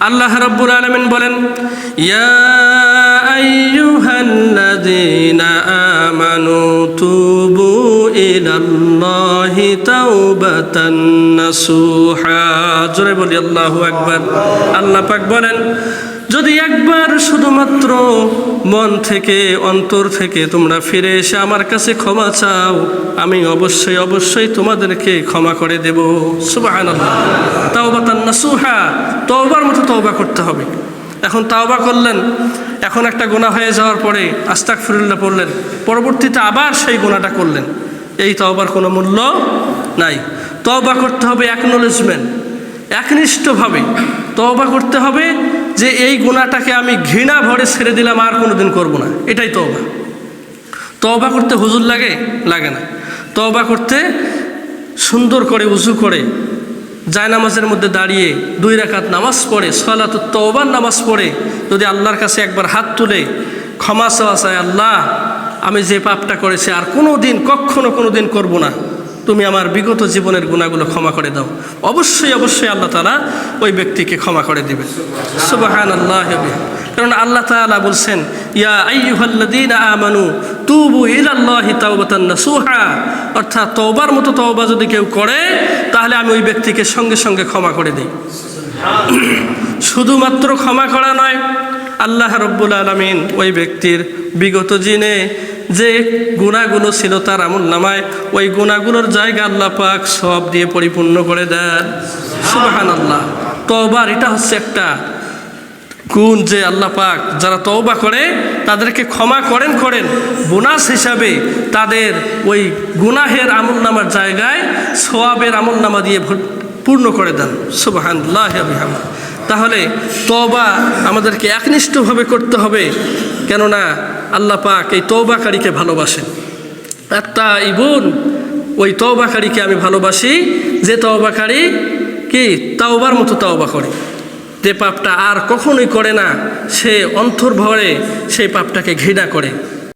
আল্লাহ রাব্বুল আলামিন বলেন, ইয়া আইয়ুহাল্লাযীনা আমানু তুবু ইলাল্লাহি তাওবাতান নাসুহা। জোরে বলি আল্লাহু আকবার। আল্লাহ পাক বলেন, যদি একবার শুধুমাত্র মন থেকে অন্তর থেকে তোমরা ফিরে এসে আমার কাছে ক্ষমা চাও, আমি অবশ্যই অবশ্যই তোমাদেরকে ক্ষমা করে দেব। সুবহানাল্লাহ। তাওবাতান নাসুহা, তওবার মতো তওবা করতে হবে। এখন তাওবা করলেন, এখন একটা গুনাহ হয়ে যাওয়ার পরে আস্তাগফিরুল্লাহ পড়লেন, পরবর্তীতে আবার সেই গুনাহটা করলেন, এই তওবার কোনো মূল্য নাই। তওবা করতে হবে অ্যাকনোলেজমেন্ট, একনিষ্ঠভাবে তওবা করতে হবে যে এই গুনাহটাকে আমি ঘৃণা ভরে ছেড়ে দিলাম, আর কোনোদিন করব না, এটাই তওবা। তওবা করতে হুজুর লাগে? লাগে না। তওবা করতে সুন্দর করে উযু করে জায়নামাজের মধ্যে দাঁড়িয়ে 2 রাকাত নামাজ পড়ে, সালাতুত তওবার নামাজ পড়ে যদি আল্লাহর কাছে একবার হাত তুলে ক্ষমা চাওয়া চায়, আল্লাহ আমি যে পাপটা করেছি আর কখনো কোনো দিন করব না, তুমি আমার বিগত জীবনের গুনাহগুলো ক্ষমা করে দাও, অবশ্যই অবশ্যই আল্লাহ তাআলা ওই ব্যক্তিকে ক্ষমা করে দিবেন। সুবহানাল্লাহ। কারণ আল্লাহ তাআলা বলছেন, ইয়া আইয়ুহাল্লাযীনা আমানু তুবু ইলাল্লাহি তাওবাতান নাসুহা, অর্থাৎ তওবার মতো তওবা যদি কেউ করে তাহলে আমি ওই ব্যক্তিকে সঙ্গে সঙ্গে ক্ষমা করে দিই। শুধুমাত্র ক্ষমা করা নয়, আল্লাহ রাব্বুল আলামিন ওই ব্যক্তির বিগত দিনে যে গুনাহগুলো ছিল তার আমলনামায় ওই গুনাহগুলোর জায়গা আল্লাহ পাক সওয়াব দিয়ে পরিপূর্ণ করে দেন। সুবহানাল্লাহ। তওবার এটা হচ্ছে একটা গুণ যে আল্লাহ পাক যারা তওবা করে তাদেরকে ক্ষমা করেন বোনাস হিসাবে তাদের ওই গুনাহের আমলনামার জায়গায় সওয়াবের আমলনামা দিয়ে পূর্ণ করে দেন। সুবহানাল্লাহ। তাহলে তওবা আমাদেরকে একনিষ্ঠভাবে করতে হবে, কেননা আল্লাহ পাক এই তওবাকারীকে ভালোবাসেন। আত-তাইবুন, ওই তওবাকারীকে আমি ভালোবাসি যে তওবাকারী কি তাওবার মতো তওবা করে, যে পাপটা আর কখনোই করে না, সে অন্তর ভরে সেই পাপটাকে ঘৃণা করে।